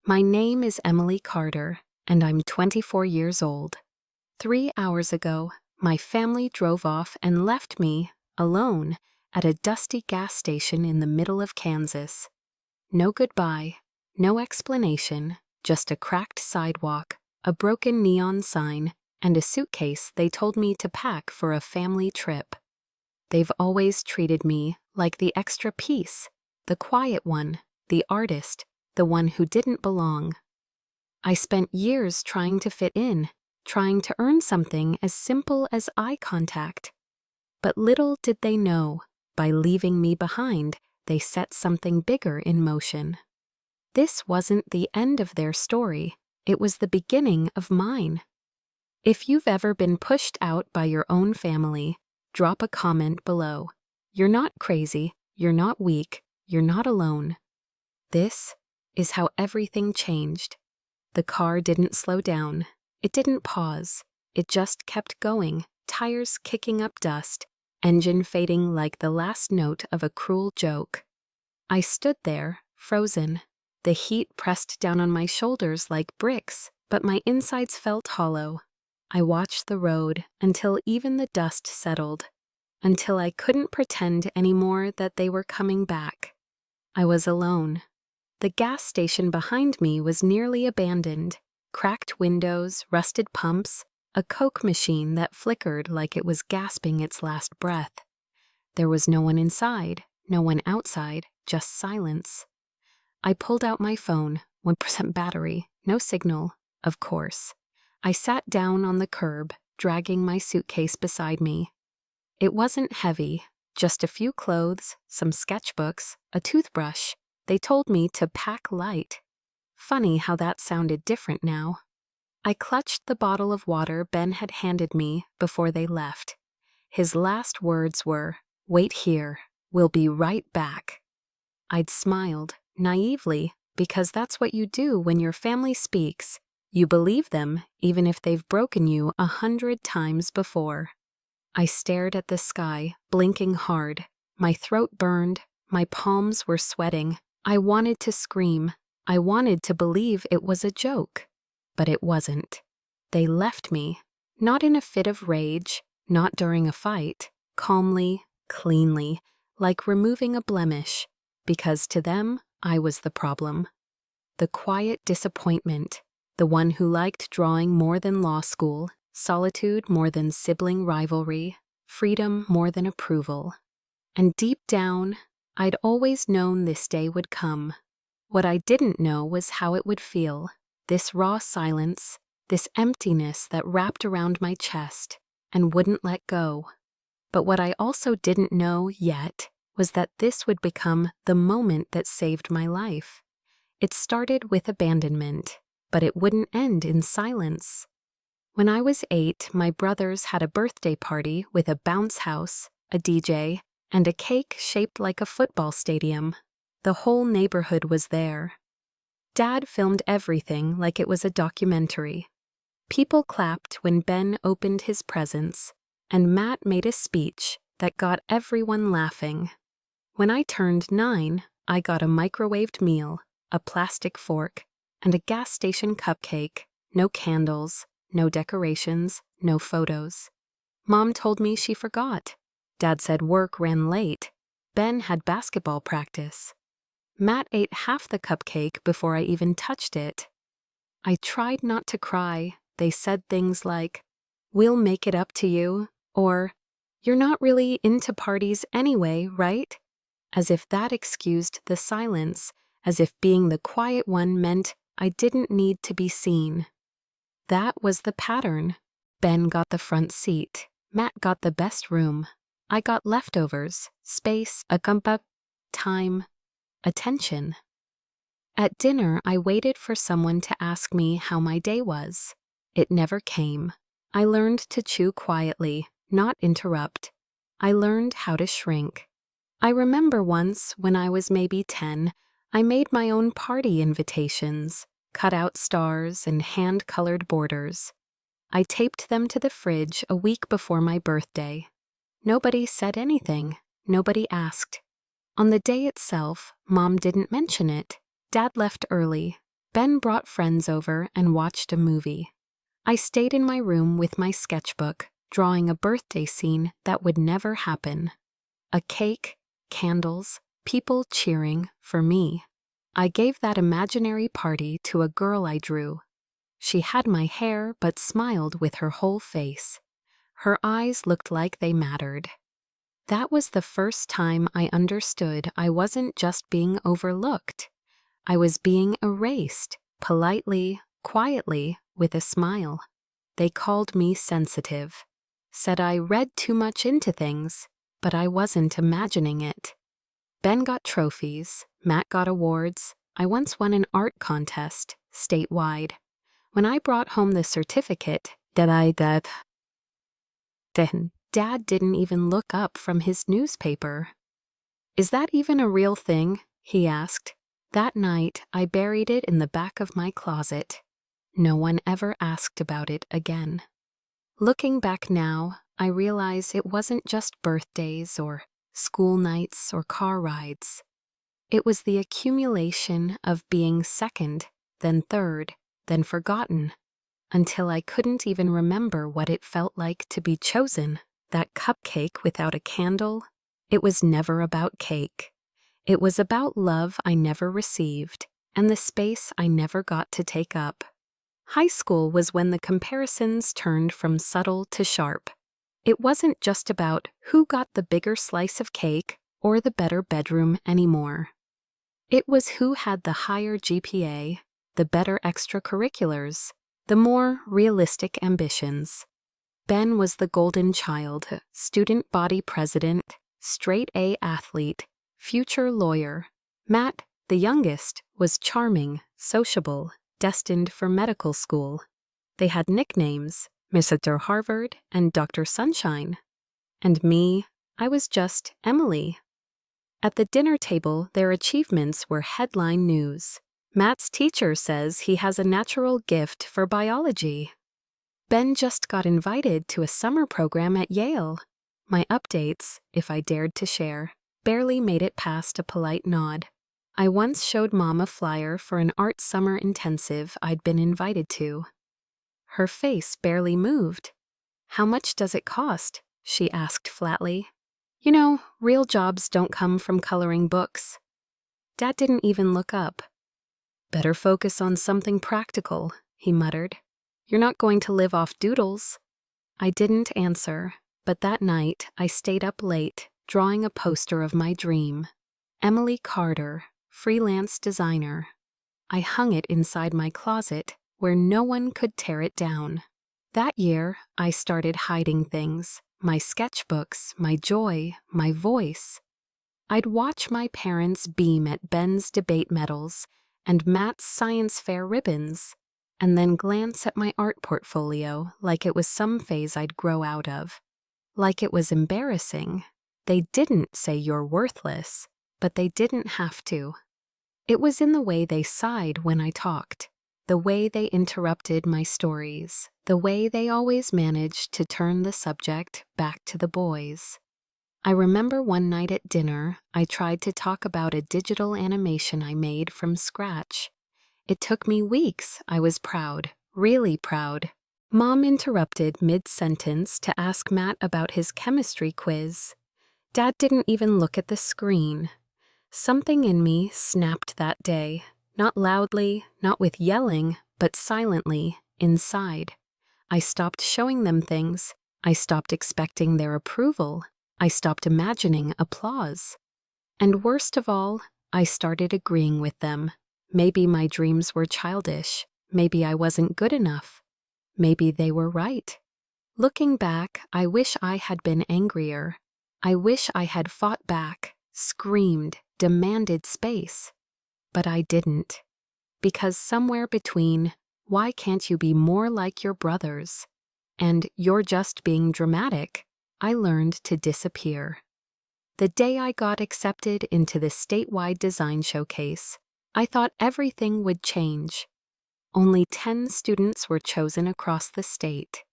My name is Emily Carter, and I'm 24 years old. 3 hours ago, my family drove off and left me, alone, at a dusty gas station in the middle of Kansas. No goodbye, no explanation, just a cracked sidewalk, a broken neon sign, and a suitcase they told me to pack for a family trip. They've always treated me like the extra piece, the quiet one, the artist, the one who didn't belong. I spent years trying to fit in, trying to earn something as simple as eye contact. But little did they know, by leaving me behind, they set something bigger in motion. This wasn't the end of their story, it was the beginning of mine. If you've ever been pushed out by your own family, drop a comment below. You're not crazy, you're not weak, you're not alone. This is how everything changed. The car didn't slow down, it didn't pause, it just kept going, tires kicking up dust, engine fading like the last note of a cruel joke. I stood there, frozen. The heat pressed down on my shoulders like bricks, but my insides felt hollow. I watched the road until even the dust settled, until I couldn't pretend anymore that they were coming back. I was alone. The gas station behind me was nearly abandoned. Cracked windows, rusted pumps, a Coke machine that flickered like it was gasping its last breath. There was no one inside, no one outside, just silence. I pulled out my phone, 1% battery, no signal, of course. I sat down on the curb, dragging my suitcase beside me. It wasn't heavy, just a few clothes, some sketchbooks, a toothbrush. They told me to pack light. Funny how that sounded different now. I clutched the bottle of water Ben had handed me before they left. His last words were, "Wait here, we'll be right back." I'd smiled, naively, because that's what you do when your family speaks. You believe them, even if they've broken you 100 times before. I stared at the sky, blinking hard. My throat burned, my palms were sweating. I wanted to scream. I wanted to believe it was a joke. But it wasn't. They left me, not in a fit of rage, not during a fight, calmly, cleanly, like removing a blemish, because to them, I was the problem. The quiet disappointment, the one who liked drawing more than law school, solitude more than sibling rivalry, freedom more than approval. And deep down, I'd always known this day would come. What I didn't know was how it would feel, this raw silence, this emptiness that wrapped around my chest and wouldn't let go. But what I also didn't know yet was that this would become the moment that saved my life. It started with abandonment, but it wouldn't end in silence. When I was 8, my brothers had a birthday party with a bounce house, a DJ, and a cake shaped like a football stadium. The whole neighborhood was there. Dad filmed everything like it was a documentary. People clapped when Ben opened his presents, and Matt made a speech that got everyone laughing. When I turned 9, I got a microwaved meal, a plastic fork, and a gas station cupcake. No candles, no decorations, no photos. Mom told me she forgot. Dad said work ran late. Ben had basketball practice. Matt ate half the cupcake before I even touched it. I tried not to cry. They said things like, "We'll make it up to you," or, "You're not really into parties anyway, right?" As if that excused the silence, as if being the quiet one meant I didn't need to be seen. That was the pattern. Ben got the front seat. Matt got the best room. I got leftovers, space, time, attention. At dinner, I waited for someone to ask me how my day was. It never came. I learned to chew quietly, not interrupt. I learned how to shrink. I remember once, when I was maybe 10, I made my own party invitations, cut out stars and hand-colored borders. I taped them to the fridge a week before my birthday. Nobody said anything. Nobody asked. On the day itself, Mom didn't mention it. Dad left early. Ben brought friends over and watched a movie. I stayed in my room with my sketchbook, drawing a birthday scene that would never happen. A cake, candles, people cheering for me. I gave that imaginary party to a girl I drew. She had my hair but smiled with her whole face. Her eyes looked like they mattered. That was the first time I understood I wasn't just being overlooked. I was being erased, politely, quietly, with a smile. They called me sensitive. Said I read too much into things, but I wasn't imagining it. Ben got trophies, Matt got awards. I once won an art contest, statewide. When I brought home the certificate, Dad didn't even look up from his newspaper. "Is that even a real thing?" he asked. That night, I buried it in the back of my closet. No one ever asked about it again. Looking back now, I realize it wasn't just birthdays or school nights or car rides. It was the accumulation of being second, then third, then forgotten, until I couldn't even remember what it felt like to be chosen. That cupcake without a candle, it was never about cake. It was about love I never received and the space I never got to take up. High school was when the comparisons turned from subtle to sharp. It wasn't just about who got the bigger slice of cake or the better bedroom anymore. It was who had the higher GPA, the better extracurriculars, the more realistic ambitions. Ben was the golden child, student body president, straight A athlete, future lawyer. Matt, the youngest, was charming, sociable, destined for medical school. They had nicknames, Mr. Harvard and Dr. Sunshine. And me, I was just Emily. At the dinner table, their achievements were headline news. Matt's teacher says he has a natural gift for biology. Ben just got invited to a summer program at Yale. My updates, if I dared to share, barely made it past a polite nod. I once showed Mom a flyer for an art summer intensive I'd been invited to. Her face barely moved. "How much does it cost?" she asked flatly. "You know, real jobs don't come from coloring books." Dad didn't even look up. "Better focus on something practical," he muttered. "You're not going to live off doodles." I didn't answer, but that night I stayed up late, drawing a poster of my dream. Emily Carter, freelance designer. I hung it inside my closet, where no one could tear it down. That year, I started hiding things, my sketchbooks, my joy, my voice. I'd watch my parents beam at Ben's debate medals and Matt's science fair ribbons, and then glance at my art portfolio like it was some phase I'd grow out of. Like it was embarrassing. They didn't say you're worthless, but they didn't have to. It was in the way they sighed when I talked, the way they interrupted my stories, the way they always managed to turn the subject back to the boys. I remember one night at dinner, I tried to talk about a digital animation I made from scratch. It took me weeks. I was proud, really proud. Mom interrupted mid-sentence to ask Matt about his chemistry quiz. Dad didn't even look at the screen. Something in me snapped that day, not loudly, not with yelling, but silently, inside. I stopped showing them things. I stopped expecting their approval. I stopped imagining applause. And worst of all, I started agreeing with them. Maybe my dreams were childish. Maybe I wasn't good enough. Maybe they were right. Looking back, I wish I had been angrier. I wish I had fought back, screamed, demanded space. But I didn't. Because somewhere between, "Why can't you be more like your brothers?" and "You're just being dramatic," I learned to disappear. The day I got accepted into the statewide design showcase, I thought everything would change. Only 10 students were chosen across the state.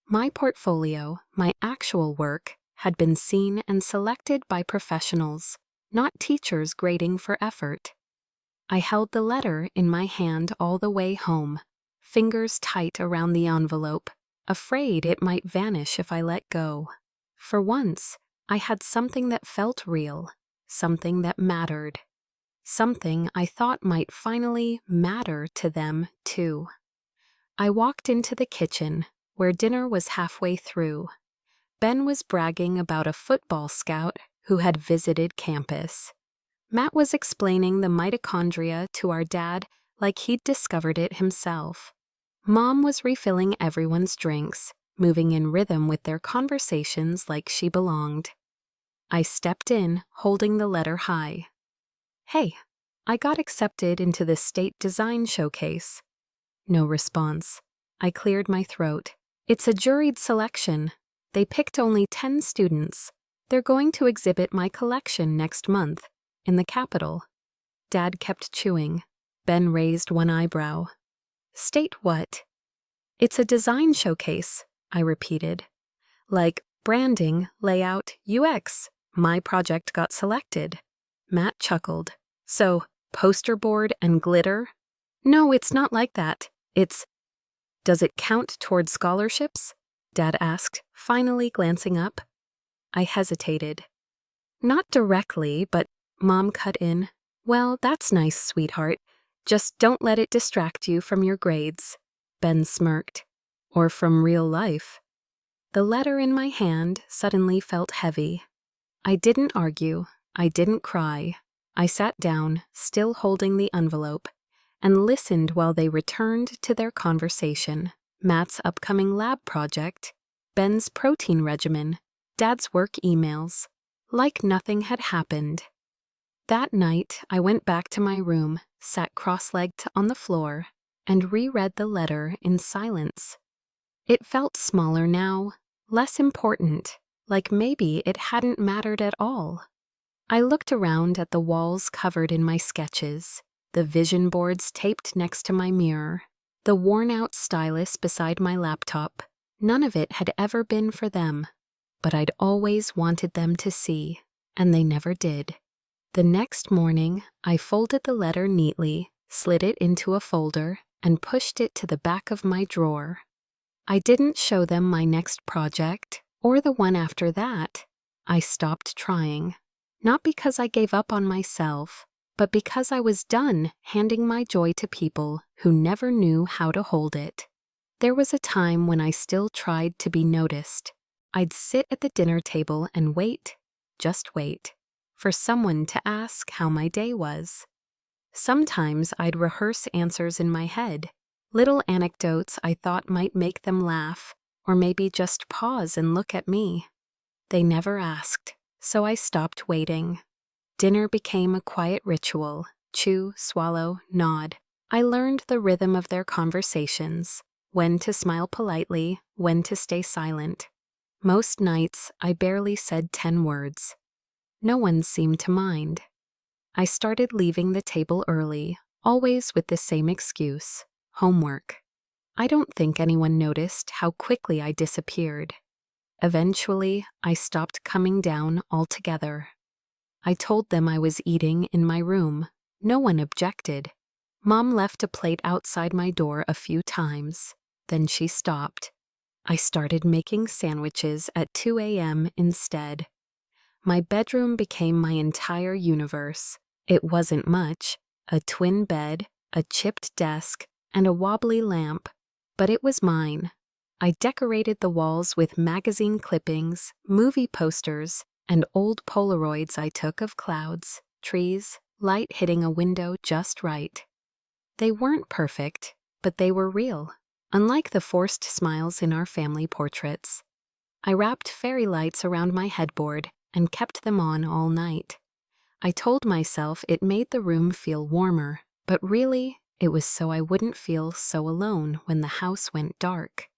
My portfolio, my actual work, had been seen and selected by professionals, not teachers grading for effort. I held the letter in my hand all the way home, fingers tight around the envelope, afraid it might vanish if I let go. For once, I had something that felt real, something that mattered, something I thought might finally matter to them, too. I walked into the kitchen, where dinner was halfway through. Ben was bragging about a football scout who had visited campus. Matt was explaining the mitochondria to our dad like he'd discovered it himself. Mom was refilling everyone's drinks, moving in rhythm with their conversations like she belonged. I stepped in, holding the letter high. "Hey, I got accepted into the state design showcase." No response. I cleared my throat. "It's a juried selection. They picked only 10 students. They're going to exhibit my collection next month, in the Capitol." Dad kept chewing. Ben raised one eyebrow. "State what?" "It's a design showcase," I repeated. "Like branding, layout, UX. My project got selected." Matt chuckled. "So, poster board and glitter?" "No, it's not like that. It's—" "Does it count toward scholarships?" Dad asked, finally glancing up. I hesitated. "Not directly, but—" Mom cut in. "Well, that's nice, sweetheart. Just don't let it distract you from your grades." Ben smirked. "Or from real life." The letter in my hand suddenly felt heavy. I didn't argue. I didn't cry. I sat down, still holding the envelope, and listened while they returned to their conversation. Matt's upcoming lab project, Ben's protein regimen, Dad's work emails, like nothing had happened. That night, I went back to my room, sat cross-legged on the floor, and reread the letter in silence. It felt smaller now, less important, like maybe it hadn't mattered at all. I looked around at the walls covered in my sketches, the vision boards taped next to my mirror, the worn-out stylus beside my laptop. None of it had ever been for them, but I'd always wanted them to see, and they never did. The next morning, I folded the letter neatly, slid it into a folder, and pushed it to the back of my drawer. I didn't show them my next project, or the one after that. I stopped trying. Not because I gave up on myself, but because I was done handing my joy to people who never knew how to hold it. There was a time when I still tried to be noticed. I'd sit at the dinner table and wait, just wait, for someone to ask how my day was. Sometimes I'd rehearse answers in my head, little anecdotes I thought might make them laugh, or maybe just pause and look at me. They never asked, so I stopped waiting. Dinner became a quiet ritual, chew, swallow, nod. I learned the rhythm of their conversations, when to smile politely, when to stay silent. Most nights, I barely said 10 words. No one seemed to mind. I started leaving the table early, always with the same excuse: homework. I don't think anyone noticed how quickly I disappeared. Eventually, I stopped coming down altogether. I told them I was eating in my room. No one objected. Mom left a plate outside my door a few times. Then she stopped. I started making sandwiches at 2 a.m. instead. My bedroom became my entire universe. It wasn't much: a twin bed, a chipped desk, and a wobbly lamp, but it was mine. I decorated the walls with magazine clippings, movie posters, and old Polaroids I took of clouds, trees, light hitting a window just right. They weren't perfect, but they were real, unlike the forced smiles in our family portraits. I wrapped fairy lights around my headboard and kept them on all night. I told myself it made the room feel warmer, but really, it was so I wouldn't feel so alone when the house went dark.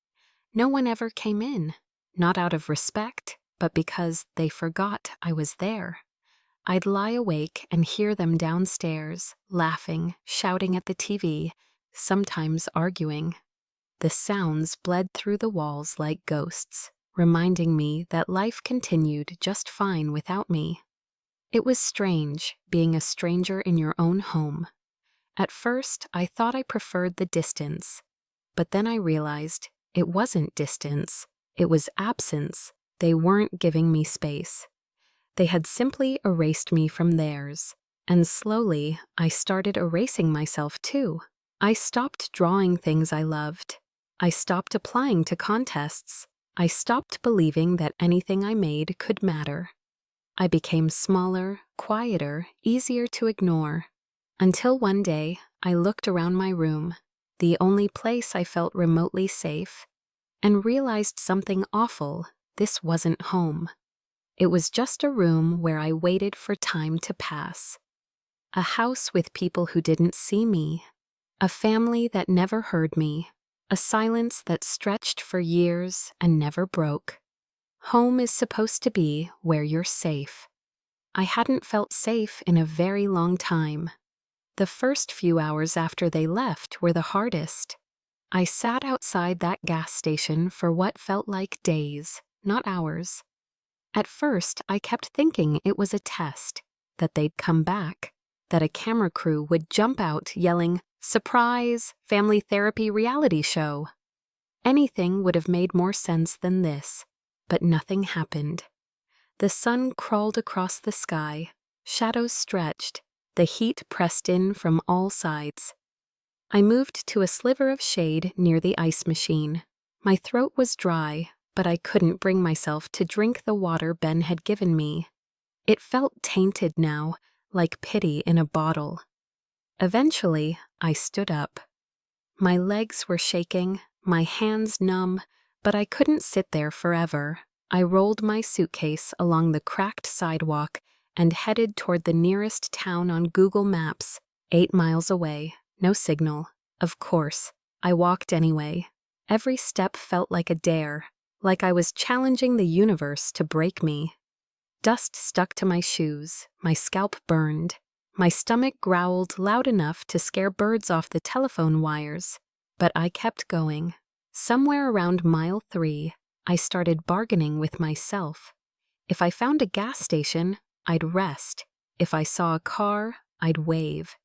No one ever came in, not out of respect, but because they forgot I was there. I'd lie awake and hear them downstairs, laughing, shouting at the TV, sometimes arguing. The sounds bled through the walls like ghosts, reminding me that life continued just fine without me. It was strange, being a stranger in your own home. At first, I thought I preferred the distance. But then I realized it wasn't distance, it was absence. They weren't giving me space. They had simply erased me from theirs. And slowly, I started erasing myself too. I stopped drawing things I loved. I stopped applying to contests. I stopped believing that anything I made could matter. I became smaller, quieter, easier to ignore. Until one day, I looked around my room, the only place I felt remotely safe, and realized something awful. This wasn't home. It was just a room where I waited for time to pass. A house with people who didn't see me. A family that never heard me. A silence that stretched for years and never broke. Home is supposed to be where you're safe. I hadn't felt safe in a very long time. The first few hours after they left were the hardest. I sat outside that gas station for what felt like days, not hours. At first, I kept thinking it was a test, that they'd come back, that a camera crew would jump out yelling, "Surprise! Family therapy reality show!" Anything would have made more sense than this, but nothing happened. The sun crawled across the sky, shadows stretched, the heat pressed in from all sides. I moved to a sliver of shade near the ice machine. My throat was dry, but I couldn't bring myself to drink the water Ben had given me. It felt tainted now, like pity in a bottle. Eventually, I stood up. My legs were shaking, my hands numb, but I couldn't sit there forever. I rolled my suitcase along the cracked sidewalk and headed toward the nearest town on Google Maps, 8 miles away. No signal. Of course, I walked anyway. Every step felt like a dare, like I was challenging the universe to break me. Dust stuck to my shoes, my scalp burned. My stomach growled loud enough to scare birds off the telephone wires. But I kept going. Somewhere around mile 3, I started bargaining with myself. If I found a gas station, I'd rest. If I saw a car, I'd wave.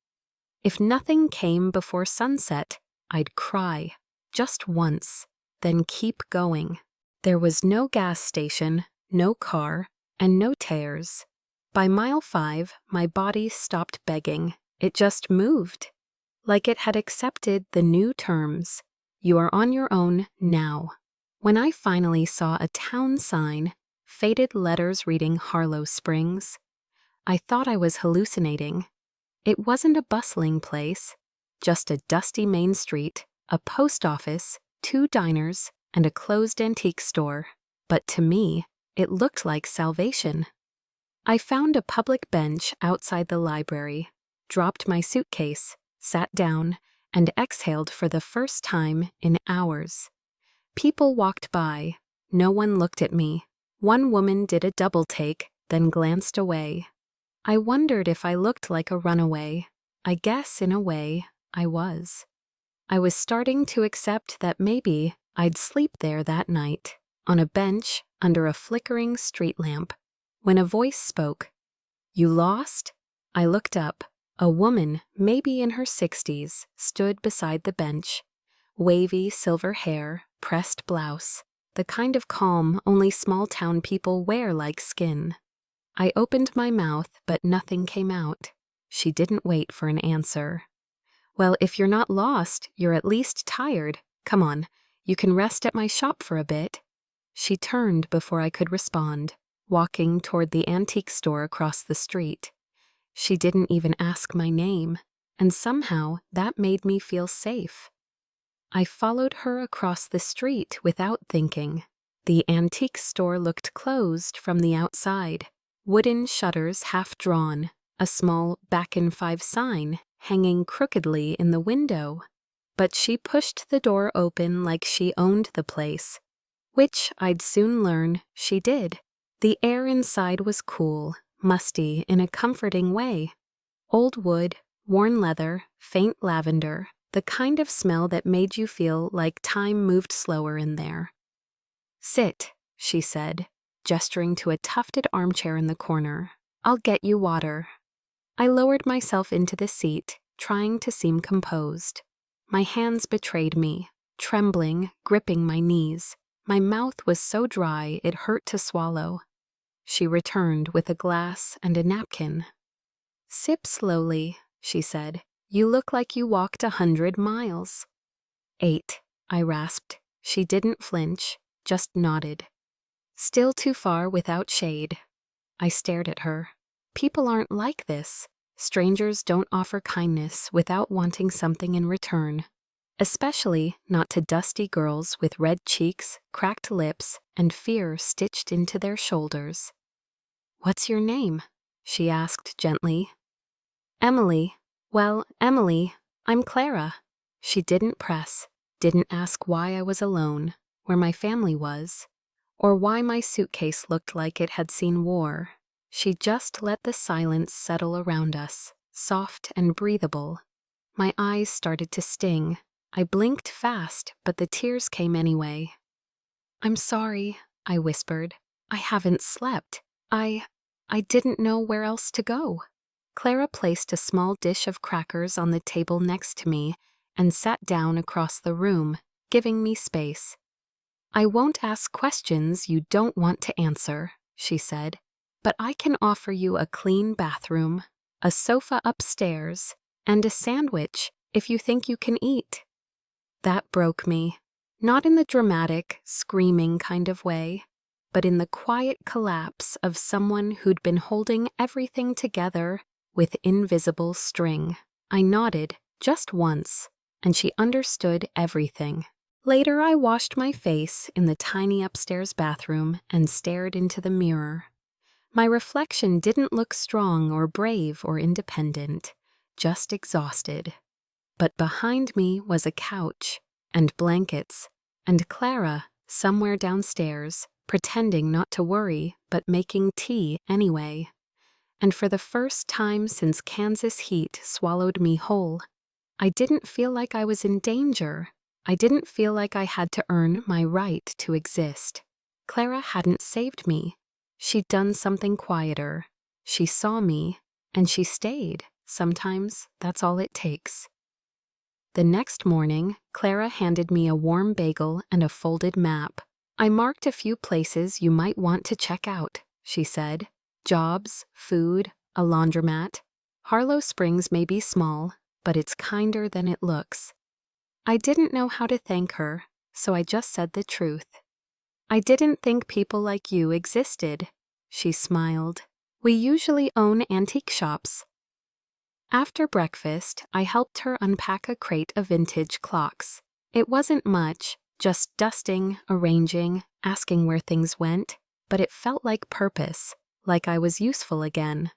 If nothing came before sunset, I'd cry, just once, then keep going. There was no gas station, no car, and no tears. By mile 5, my body stopped begging. It just moved. Like it had accepted the new terms. You are on your own now. When I finally saw a town sign, faded letters reading Harlow Springs, I thought I was hallucinating. It wasn't a bustling place, just a dusty main street, a post office, 2 diners, and a closed antique store. But to me, it looked like salvation. I found a public bench outside the library, dropped my suitcase, sat down, and exhaled for the first time in hours. People walked by. No one looked at me. One woman did a double take, then glanced away. I wondered if I looked like a runaway. I guess, in a way, I was. I was starting to accept that maybe I'd sleep there that night, on a bench under a flickering street lamp, when a voice spoke. "You lost?" I looked up. A woman, maybe in her 60s, stood beside the bench. Wavy silver hair, pressed blouse, the kind of calm only small-town people wear like skin. I opened my mouth, but nothing came out. She didn't wait for an answer. "Well, if you're not lost, you're at least tired. Come on, you can rest at my shop for a bit." She turned before I could respond, walking toward the antique store across the street. She didn't even ask my name, and somehow that made me feel safe. I followed her across the street without thinking. The antique store looked closed from the outside. Wooden shutters half drawn, a small "Back in 5" sign hanging crookedly in the window. But she pushed the door open like she owned the place, which I'd soon learn she did. The air inside was cool, musty in a comforting way. Old wood, worn leather, faint lavender, the kind of smell that made you feel like time moved slower in there. "Sit," she said, gesturing to a tufted armchair in the corner. "I'll get you water." I lowered myself into the seat, trying to seem composed. My hands betrayed me, trembling, gripping my knees. My mouth was so dry it hurt to swallow. She returned with a glass and a napkin. "Sip slowly," she said. "You look like you walked 100 miles." "8," I rasped. She didn't flinch, just nodded. "Still too far without shade." I stared at her. People aren't like this. Strangers don't offer kindness without wanting something in return. Especially not to dusty girls with red cheeks, cracked lips, and fear stitched into their shoulders. "What's your name?" she asked gently. "Emily. Well, Emily, I'm Clara." She didn't press, didn't ask why I was alone, where my family was, or why my suitcase looked like it had seen war. She just let the silence settle around us, soft and breathable. My eyes started to sting. I blinked fast, but the tears came anyway. "I'm sorry," I whispered. "I haven't slept. I didn't know where else to go." Clara placed a small dish of crackers on the table next to me and sat down across the room, giving me space. "I won't ask questions you don't want to answer," she said, "but I can offer you a clean bathroom, a sofa upstairs, and a sandwich if you think you can eat." That broke me, not in the dramatic, screaming kind of way, but in the quiet collapse of someone who'd been holding everything together with invisible string. I nodded, just once, and she understood everything. Later, I washed my face in the tiny upstairs bathroom and stared into the mirror. My reflection didn't look strong or brave or independent, just exhausted. But behind me was a couch and blankets, and Clara, somewhere downstairs, pretending not to worry but making tea anyway. And for the first time since Kansas heat swallowed me whole, I didn't feel like I was in danger. I didn't feel like I had to earn my right to exist. Clara hadn't saved me. She'd done something quieter. She saw me, and she stayed. Sometimes that's all it takes. The next morning, Clara handed me a warm bagel and a folded map. "I marked a few places you might want to check out," she said. "Jobs, food, a laundromat. Harlow Springs may be small, but it's kinder than it looks." I didn't know how to thank her, so I just said the truth. "I didn't think people like you existed." She smiled. "We usually own antique shops." After breakfast, I helped her unpack a crate of vintage clocks. It wasn't much, just dusting, arranging, asking where things went, but it felt like purpose, like I was useful again.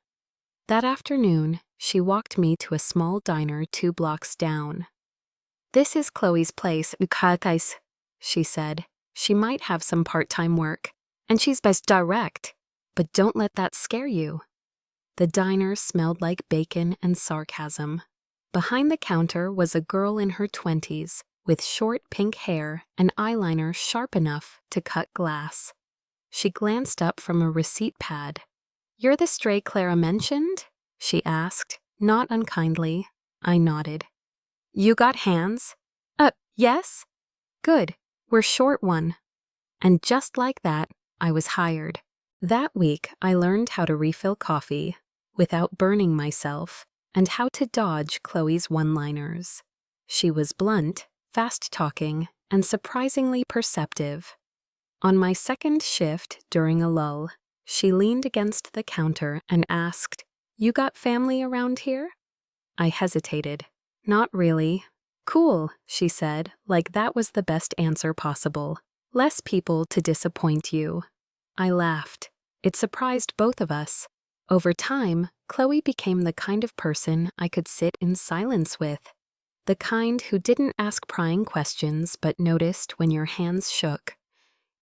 That afternoon, she walked me to a small diner 2 blocks down. "This is Chloe's place, Ukakais," she said. "She might have some part-time work, and she's best direct, but don't let that scare you." The diner smelled like bacon and sarcasm. Behind the counter was a girl in her 20s, with short pink hair and eyeliner sharp enough to cut glass. She glanced up from a receipt pad. "You're the stray Clara mentioned?" she asked, not unkindly. I nodded. "You got hands?" Yes?" "Good. We're short one." And just like that, I was hired. That week, I learned how to refill coffee without burning myself and how to dodge Chloe's one-liners. She was blunt, fast-talking, and surprisingly perceptive. On my second shift during a lull, she leaned against the counter and asked, "You got family around here?" I hesitated. "Not really." "Cool," she said, like that was the best answer possible. "Less people to disappoint you." I laughed. It surprised both of us. Over time, Chloe became the kind of person I could sit in silence with. The kind who didn't ask prying questions but noticed when your hands shook.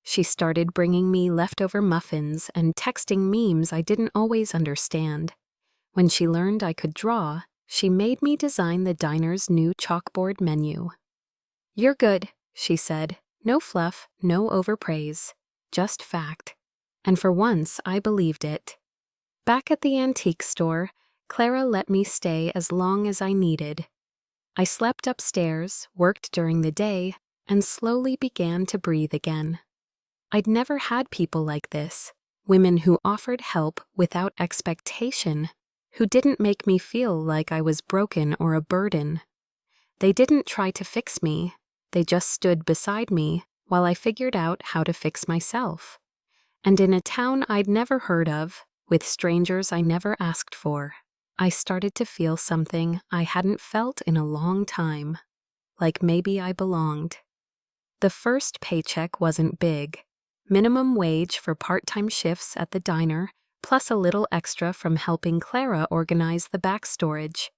She started bringing me leftover muffins and texting memes I didn't always understand. When she learned I could draw, she made me design the diner's new chalkboard menu. "You're good," she said. "No fluff, no overpraise. Just fact." And for once, I believed it. Back at the antique store, Clara let me stay as long as I needed. I slept upstairs, worked during the day, and slowly began to breathe again. I'd never had people like this, women who offered help without expectation, who didn't make me feel like I was broken or a burden. They didn't try to fix me, they just stood beside me while I figured out how to fix myself. And in a town I'd never heard of, with strangers I never asked for, I started to feel something I hadn't felt in a long time, like maybe I belonged. The first paycheck wasn't big. Minimum wage for part-time shifts at the diner, plus a little extra from helping Clara organize the back storage.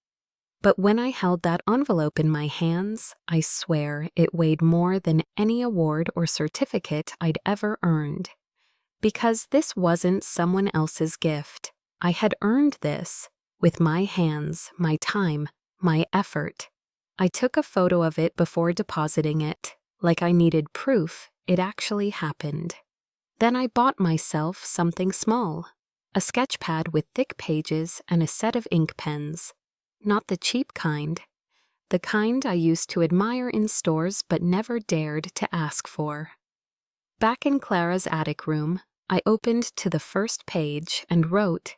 But when I held that envelope in my hands, I swear it weighed more than any award or certificate I'd ever earned. Because this wasn't someone else's gift. I had earned this, with my hands, my time, my effort. I took a photo of it before depositing it, like I needed proof it actually happened. Then I bought myself something small, a sketch pad with thick pages and a set of ink pens. Not the cheap kind, the kind I used to admire in stores but never dared to ask for. Back in Clara's attic room, I opened to the first page and wrote,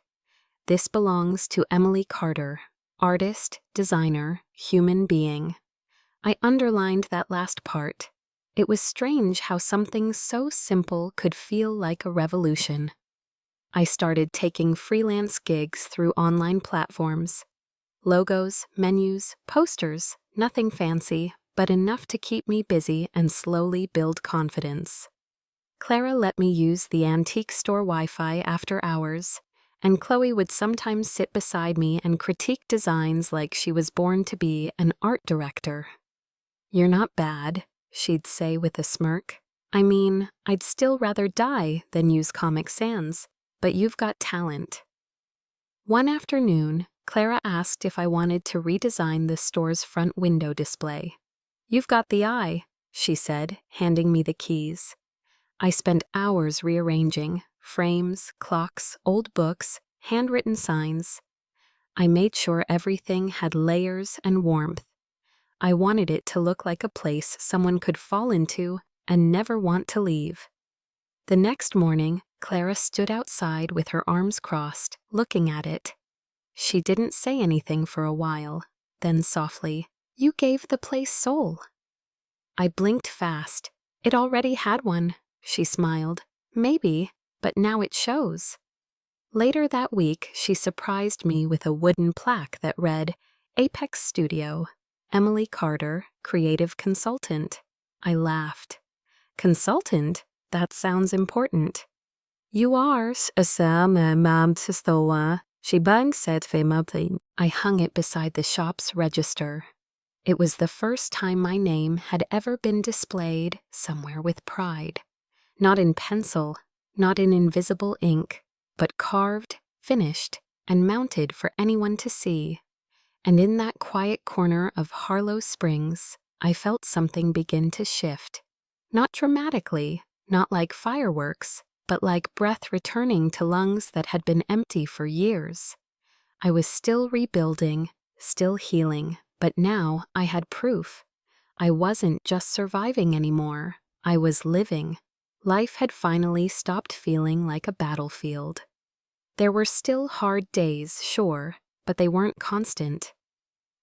"This belongs to Emily Carter, artist, designer, human being." I underlined that last part. It was strange how something so simple could feel like a revolution. I started taking freelance gigs through online platforms. Logos, menus, posters, nothing fancy, but enough to keep me busy and slowly build confidence. Clara let me use the antique store Wi-Fi after hours, and Chloe would sometimes sit beside me and critique designs like she was born to be an art director. "You're not bad," she'd say with a smirk. "I mean, I'd still rather die than use Comic Sans, but you've got talent." One afternoon, Clara asked if I wanted to redesign the store's front window display. "You've got the eye," she said, handing me the keys. I spent hours rearranging frames, clocks, old books, handwritten signs. I made sure everything had layers and warmth. I wanted it to look like a place someone could fall into and never want to leave. The next morning, Clara stood outside with her arms crossed, looking at it. She didn't say anything for a while, then softly, "You gave the place soul." I blinked fast. "It already had one," she smiled. "Maybe, but now it shows." Later that week, she surprised me with a wooden plaque that read, "Apex Studio, Emily Carter, Creative Consultant." I laughed. "Consultant? That sounds important." "You are a Sam and she bang said famably." I hung it beside the shop's register. It was the first time my name had ever been displayed somewhere with pride. Not in pencil, not in invisible ink, but carved, finished, and mounted for anyone to see. And in that quiet corner of Harlow Springs, I felt something begin to shift. Not dramatically, not like fireworks, but like breath returning to lungs that had been empty for years. I was still rebuilding, still healing, but now I had proof. I wasn't just surviving anymore, I was living. Life had finally stopped feeling like a battlefield. There were still hard days, sure, but they weren't constant.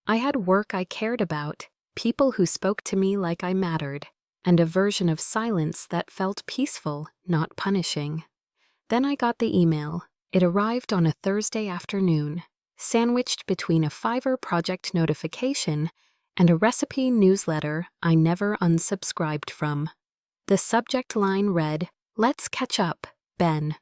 I had work I cared about, people who spoke to me like I mattered, and a version of silence that felt peaceful, not punishing. Then I got the email. It arrived on a Thursday afternoon, sandwiched between a Fiverr project notification and a recipe newsletter I never unsubscribed from. The subject line read, "Let's catch up, Ben."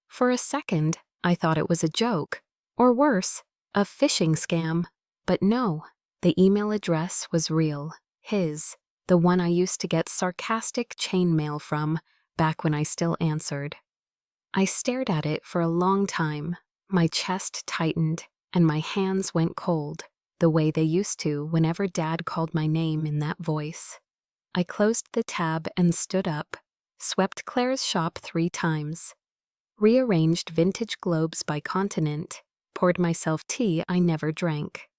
For a second, I thought it was a joke, or worse, a phishing scam. But no, the email address was real, his, the one I used to get sarcastic chain mail from back when I still answered. I stared at it for a long time. My chest tightened, and my hands went cold, the way they used to whenever Dad called my name in that voice. I closed the tab and stood up, swept Claire's shop 3 times, rearranged vintage globes by continent, poured myself tea I never drank.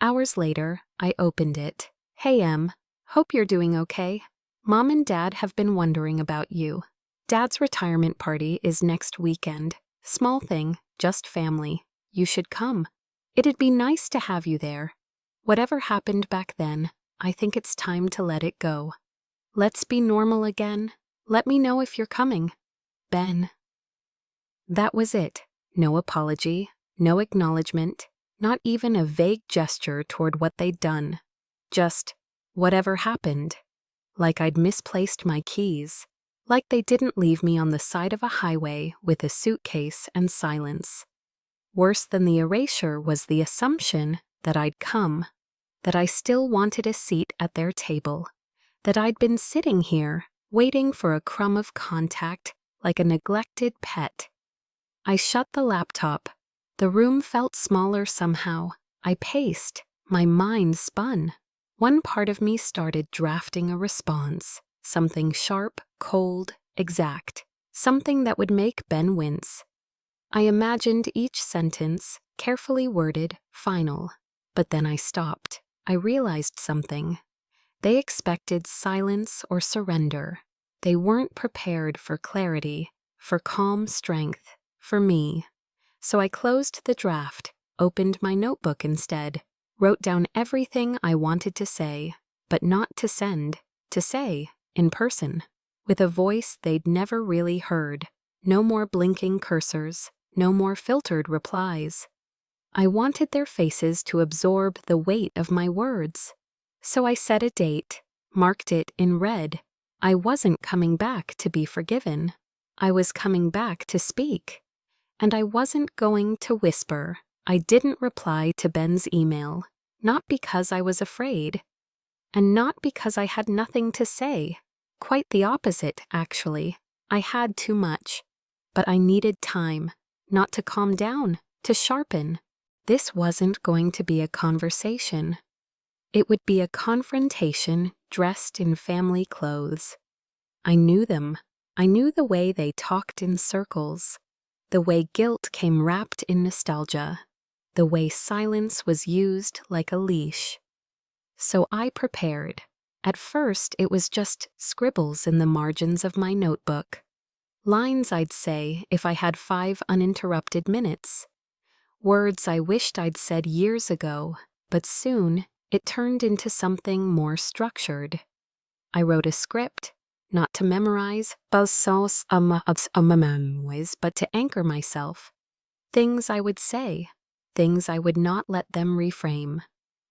Hours later, I opened it. Hey Em, hope you're doing okay. Mom and Dad have been wondering about you. Dad's retirement party is next weekend. Small thing, just family. You should come. It'd be nice to have you there. Whatever happened back then, I think it's time to let it go. Let's be normal again. Let me know if you're coming. Ben. That was it. No apology, no acknowledgement, not even a vague gesture toward what they'd done. Just, whatever happened. Like I'd misplaced my keys. Like they didn't leave me on the side of a highway with a suitcase and silence. Worse than the erasure was the assumption that I'd come, that I still wanted a seat at their table, that I'd been sitting here, waiting for a crumb of contact like a neglected pet. I shut the laptop. The room felt smaller somehow. I paced. My mind spun. One part of me started drafting a response, something sharp, cold, exact, something that would make Ben wince. I imagined each sentence, carefully worded, final. But then I stopped. I realized something. They expected silence or surrender. They weren't prepared for clarity, for calm strength, for me. So I closed the draft, opened my notebook instead, wrote down everything I wanted to say, but not to send, to say, in person, with a voice they'd never really heard. No more blinking cursors, no more filtered replies. I wanted their faces to absorb the weight of my words. So I set a date, marked it in red. I wasn't coming back to be forgiven. I was coming back to speak. And I wasn't going to whisper. I didn't reply to Ben's email, not because I was afraid, and not because I had nothing to say. Quite the opposite, actually. I had too much. But I needed time, not to calm down, to sharpen. This wasn't going to be a conversation. It would be a confrontation dressed in family clothes. I knew them. I knew the way they talked in circles, the way guilt came wrapped in nostalgia, the way silence was used like a leash. So I prepared. At first, it was just scribbles in the margins of my notebook. Lines I'd say if I had 5 uninterrupted minutes. Words I wished I'd said years ago, but soon it turned into something more structured. I wrote a script, not to memorize, but to anchor myself. Things I would say, things I would not let them reframe,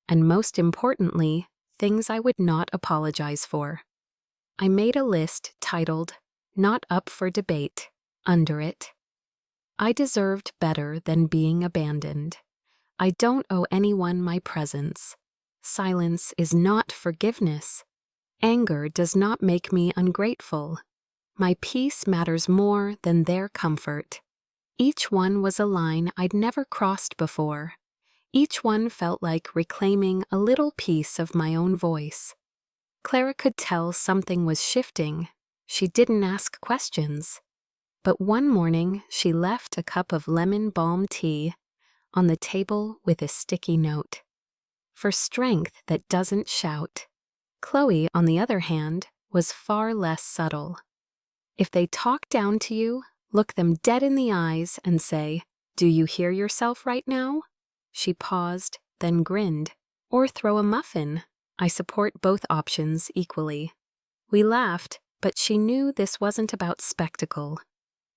and most importantly, things I would not apologize for. I made a list titled, "Not Up for Debate." Under it, I deserved better than being abandoned. I don't owe anyone my presence. Silence is not forgiveness. Anger does not make me ungrateful. My peace matters more than their comfort. Each one was a line I'd never crossed before. Each one felt like reclaiming a little piece of my own voice. Clara could tell something was shifting. She didn't ask questions. But one morning, she left a cup of lemon balm tea on the table with a sticky note. For strength that doesn't shout. Chloe, on the other hand, was far less subtle. If they talk down to you, look them dead in the eyes and say, "Do you hear yourself right now?" She paused, then grinned. Or throw a muffin. I support both options equally. We laughed, but she knew this wasn't about spectacle.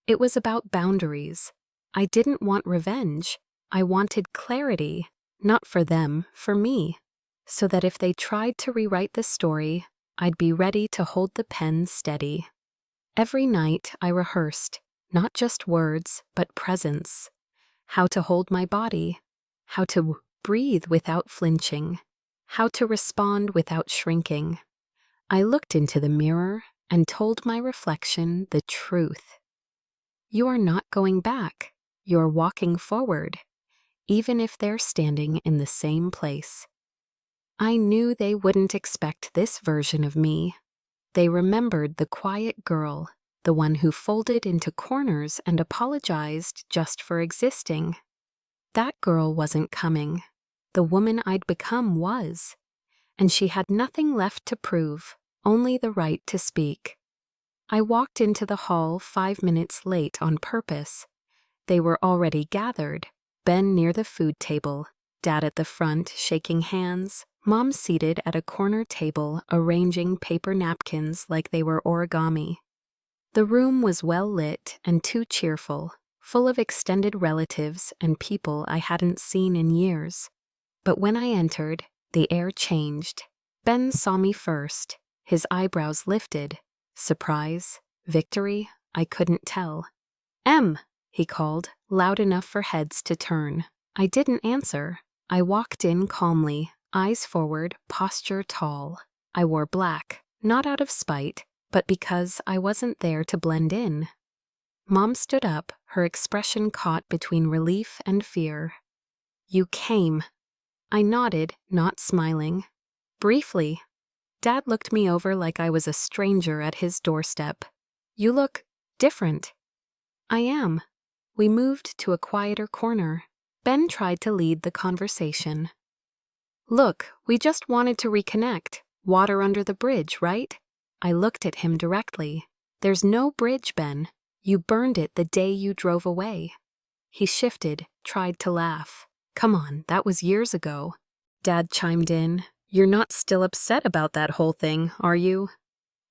It was about boundaries. I didn't want revenge. I wanted clarity, not for them, for me, so that if they tried to rewrite the story, I'd be ready to hold the pen steady. Every night I rehearsed, not just words, but presence. How to hold my body, how to breathe without flinching, how to respond without shrinking. I looked into the mirror and told my reflection the truth. You are not going back. You're walking forward, even if they're standing in the same place. I knew they wouldn't expect this version of me. They remembered the quiet girl, the one who folded into corners and apologized just for existing. That girl wasn't coming. The woman I'd become was. And she had nothing left to prove, only the right to speak. I walked into the hall 5 minutes late on purpose. They were already gathered, Ben near the food table, Dad at the front shaking hands, Mom seated at a corner table arranging paper napkins like they were origami. The room was well lit and too cheerful, full of extended relatives and people I hadn't seen in years. But when I entered, the air changed. Ben saw me first, his eyebrows lifted. Surprise? Victory? I couldn't tell. "Em!" he called, loud enough for heads to turn. I didn't answer. I walked in calmly, eyes forward, posture tall. I wore black, not out of spite, but because I wasn't there to blend in. Mom stood up, her expression caught between relief and fear. "You came." I nodded, not smiling. Briefly. Dad looked me over like I was a stranger at his doorstep. "You look different." "I am." We moved to a quieter corner. Ben tried to lead the conversation. "Look, we just wanted to reconnect. Water under the bridge, right?" I looked at him directly. "There's no bridge, Ben. You burned it the day you drove away." He shifted, tried to laugh. "Come on, that was years ago." Dad chimed in. "You're not still upset about that whole thing, are you?"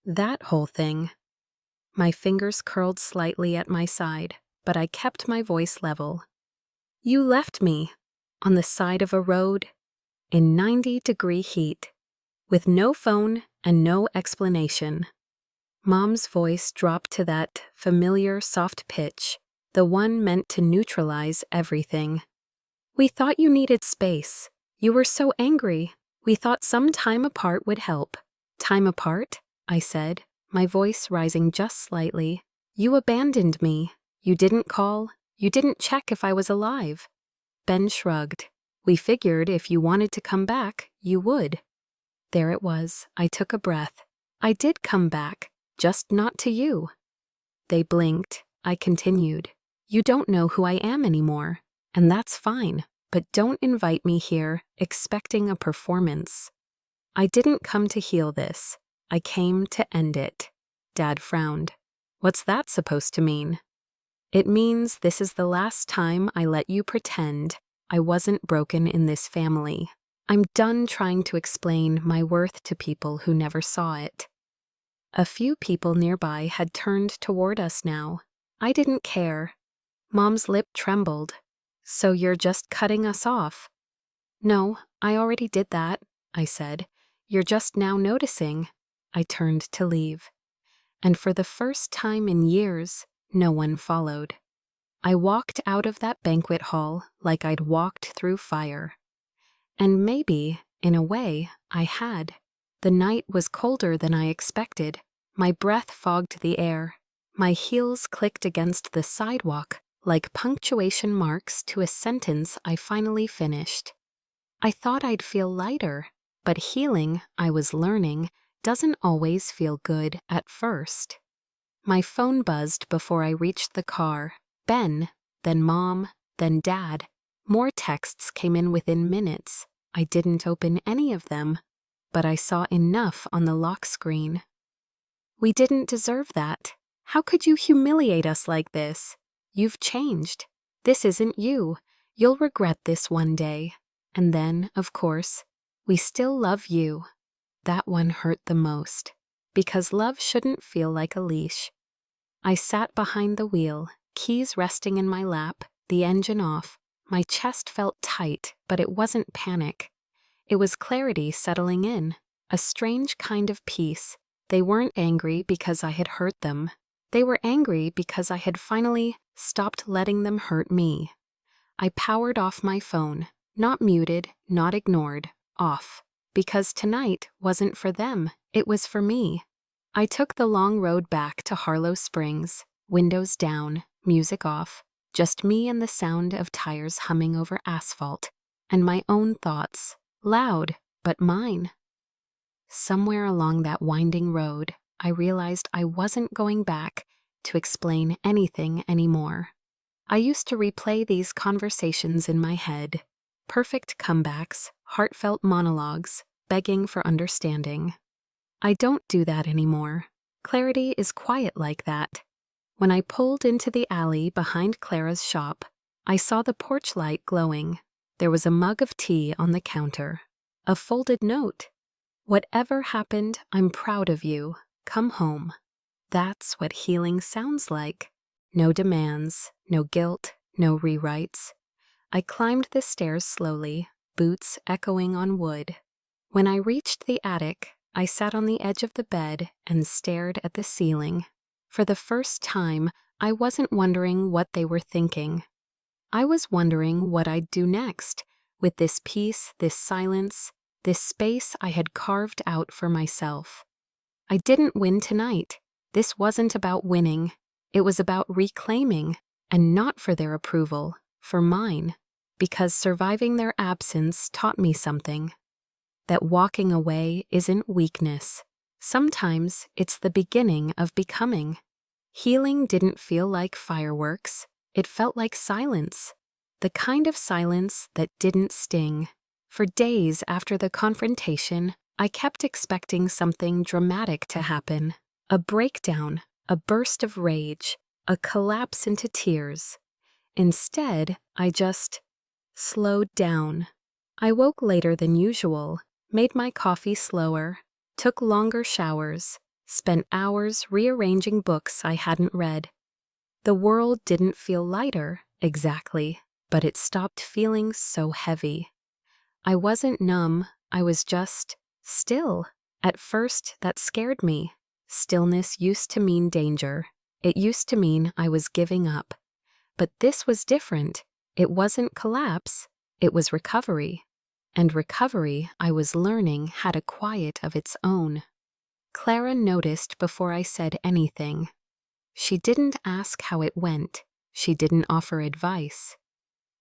That whole thing. My fingers curled slightly at my side, but I kept my voice level. "You left me on the side of a road in 90-degree heat, with no phone and no explanation." Mom's voice dropped to that familiar soft pitch, the one meant to neutralize everything. "We thought you needed space. You were so angry. We thought some time apart would help." "Time apart?" I said, my voice rising just slightly. "You abandoned me. You didn't call. You didn't check if I was alive." Ben shrugged. "We figured if you wanted to come back, you would." There it was. I took a breath. "I did come back, just not to you." They blinked. I continued. "You don't know who I am anymore, and that's fine, but don't invite me here expecting a performance. I didn't come to heal this. I came to end it." Dad frowned. "What's that supposed to mean?" "It means this is the last time I let you pretend I wasn't broken in this family. I'm done trying to explain my worth to people who never saw it." A few people nearby had turned toward us now. I didn't care. Mom's lip trembled. "So you're just cutting us off?" "No, I already did that," I said. "You're just now noticing." I turned to leave. And for the first time in years, no one followed. I walked out of that banquet hall like I'd walked through fire. And maybe, in a way, I had. The night was colder than I expected. My breath fogged the air. My heels clicked against the sidewalk like punctuation marks to a sentence I finally finished. I thought I'd feel lighter, but healing, I was learning, doesn't always feel good at first. My phone buzzed before I reached the car. Ben, then Mom, then Dad. More texts came in within minutes. I didn't open any of them, but I saw enough on the lock screen. "We didn't deserve that. How could you humiliate us like this? You've changed. This isn't you. You'll regret this one day. And then, of course, we still love you." That one hurt the most, because love shouldn't feel like a leash. I sat behind the wheel, keys resting in my lap, the engine off. My chest felt tight, but it wasn't panic. It was clarity settling in, a strange kind of peace. They weren't angry because I had hurt them. They were angry because I had finally stopped letting them hurt me. I powered off my phone, not muted, not ignored, off. Because tonight wasn't for them, it was for me. I took the long road back to Harlow Springs, windows down, music off, just me and the sound of tires humming over asphalt, and my own thoughts, loud, but mine. Somewhere along that winding road, I realized I wasn't going back to explain anything anymore. I used to replay these conversations in my head. Perfect comebacks, heartfelt monologues, begging for understanding. I don't do that anymore. Clarity is quiet like that. When I pulled into the alley behind Clara's shop, I saw the porch light glowing. There was a mug of tea on the counter. A folded note. "Whatever happened, I'm proud of you. Come home." That's what healing sounds like. No demands, no guilt, no rewrites. I climbed the stairs slowly, boots echoing on wood. When I reached the attic, I sat on the edge of the bed and stared at the ceiling. For the first time, I wasn't wondering what they were thinking. I was wondering what I'd do next, with this peace, this silence, this space I had carved out for myself. I didn't win tonight. This wasn't about winning. It was about reclaiming, and not for their approval, for mine, because surviving their absence taught me something. That walking away isn't weakness. Sometimes it's the beginning of becoming. Healing didn't feel like fireworks. It felt like silence. The kind of silence that didn't sting. For days after the confrontation, I kept expecting something dramatic to happen. A breakdown, a burst of rage, a collapse into tears. Instead, I just slowed down. I woke later than usual, made my coffee slower, took longer showers, spent hours rearranging books I hadn't read. The world didn't feel lighter, exactly, but it stopped feeling so heavy. I wasn't numb, I was just still. At first, that scared me. Stillness used to mean danger. It used to mean I was giving up. But this was different. It wasn't collapse, it was recovery. And recovery, I was learning, had a quiet of its own. Clara noticed before I said anything. She didn't ask how it went. She didn't offer advice.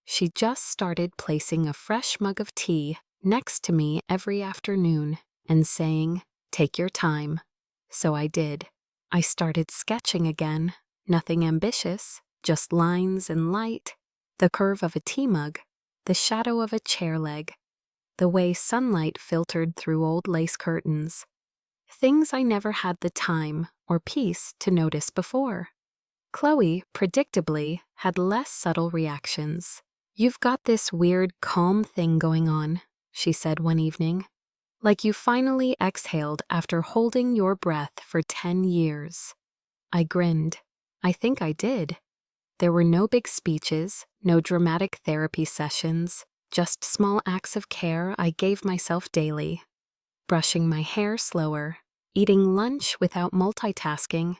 She just started placing a fresh mug of tea next to me every afternoon and saying, "Take your time." So I did. I started sketching again. Nothing ambitious, just lines and light. The curve of a tea mug, the shadow of a chair leg, the way sunlight filtered through old lace curtains. Things I never had the time or peace to notice before. Chloe, predictably, had less subtle reactions. "You've got this weird, calm thing going on," she said one evening. "Like you finally exhaled after holding your breath for 10 years. I grinned. I think I did. There were no big speeches, no dramatic therapy sessions, just small acts of care I gave myself daily. Brushing my hair slower, eating lunch without multitasking,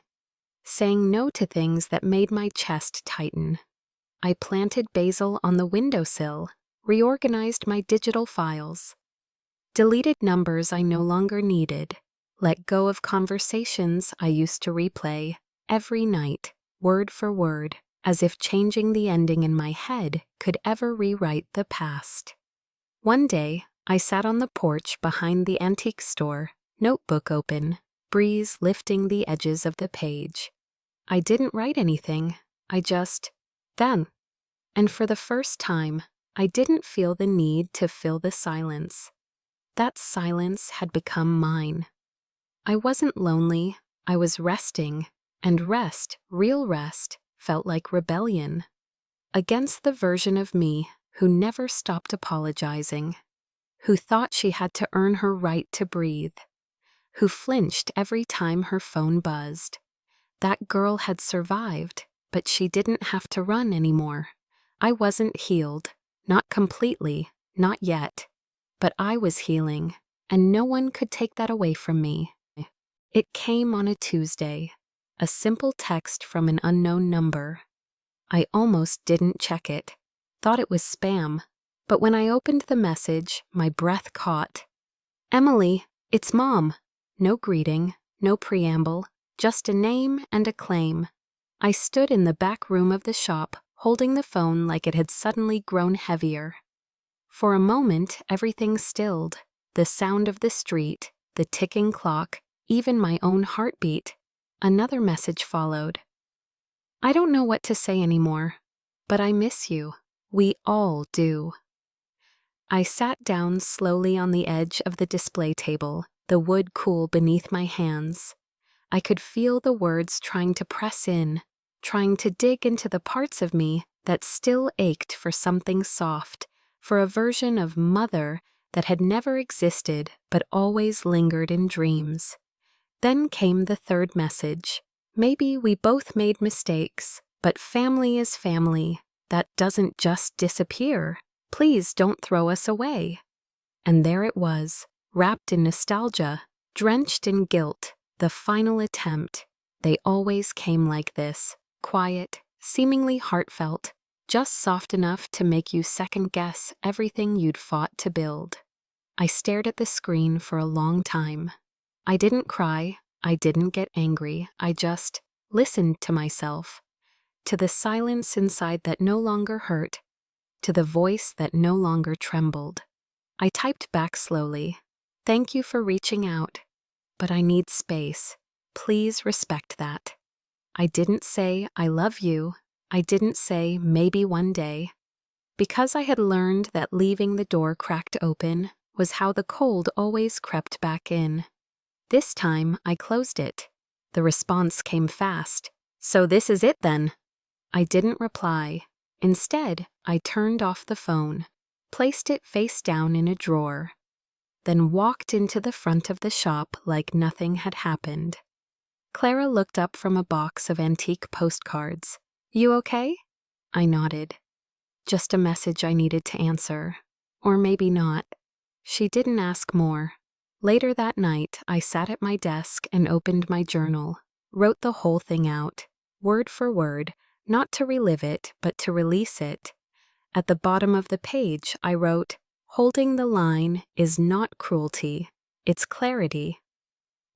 saying no to things that made my chest tighten. I planted basil on the windowsill, reorganized my digital files, deleted numbers I no longer needed, let go of conversations I used to replay every night, word for word, as if changing the ending in my head could ever rewrite the past. One day, I sat on the porch behind the antique store, notebook open, breeze lifting the edges of the page. I didn't write anything, I just done. And for the first time, I didn't feel the need to fill the silence. That silence had become mine. I wasn't lonely, I was resting, and rest, real rest, felt like rebellion. Against the version of me who never stopped apologizing, who thought she had to earn her right to breathe, who flinched every time her phone buzzed. That girl had survived, but she didn't have to run anymore. I wasn't healed, not completely, not yet, but I was healing, and no one could take that away from me. It came on a Tuesday, a simple text from an unknown number. I almost didn't check it, thought it was spam, but when I opened the message, my breath caught. "Emily, it's Mom." No greeting, no preamble, just a name and a claim. I stood in the back room of the shop, holding the phone like it had suddenly grown heavier. For a moment, everything stilled. The sound of the street, the ticking clock, even my own heartbeat. Another message followed. "I don't know what to say anymore. but I miss you. We all do. I sat down slowly on the edge of the display table, the wood cool beneath my hands. I could feel the words trying to press in, trying to dig into the parts of me that still ached for something soft, for a version of mother that had never existed but always lingered in dreams. Then came the third message. Maybe we both made mistakes, but family is family. That doesn't just disappear. Please don't throw us away. And there it was, wrapped in nostalgia, drenched in guilt, the final attempt. They always came like this, quiet, seemingly heartfelt, just soft enough to make you second-guess everything you'd fought to build. I stared at the screen for a long time. I didn't cry, I didn't get angry, I just listened to myself, to the silence inside that no longer hurt, to the voice that no longer trembled. I typed back slowly. Thank you for reaching out, but I need space. Please respect that. I didn't say I love you. I didn't say maybe one day. Because I had learned that leaving the door cracked open was how the cold always crept back in. This time I closed it. The response came fast. So this is it then? I didn't reply. Instead, I turned off the phone, placed it face down in a drawer, then walked into the front of the shop like nothing had happened. Clara looked up from a box of antique postcards. You okay? I nodded. Just a message I needed to answer. Or maybe not. She didn't ask more. Later that night, I sat at my desk and opened my journal, wrote the whole thing out, word for word, not to relive it, but to release it. At the bottom of the page, I wrote, "Holding the line is not cruelty, it's clarity."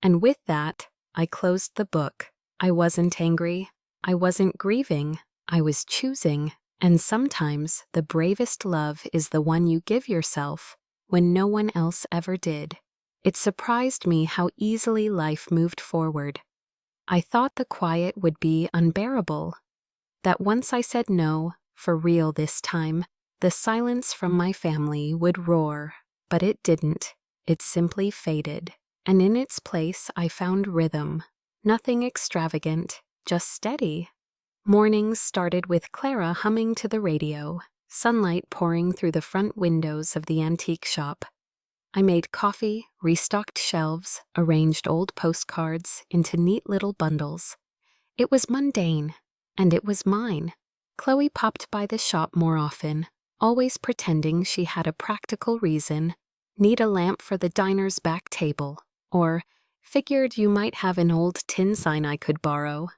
And with that, I closed the book. I wasn't angry. I wasn't grieving. I was choosing. And sometimes the bravest love is the one you give yourself when no one else ever did. It surprised me how easily life moved forward. I thought the quiet would be unbearable, that once I said no, for real this time, the silence from my family would roar. But it didn't. It simply faded. And in its place I found rhythm. Nothing extravagant, just steady. Mornings started with Clara humming to the radio, sunlight pouring through the front windows of the antique shop. I made coffee, restocked shelves, arranged old postcards into neat little bundles. It was mundane, and it was mine. Chloe popped by the shop more often, always pretending she had a practical reason, need a lamp for the diner's back table, or figured you might have an old tin sign I could borrow.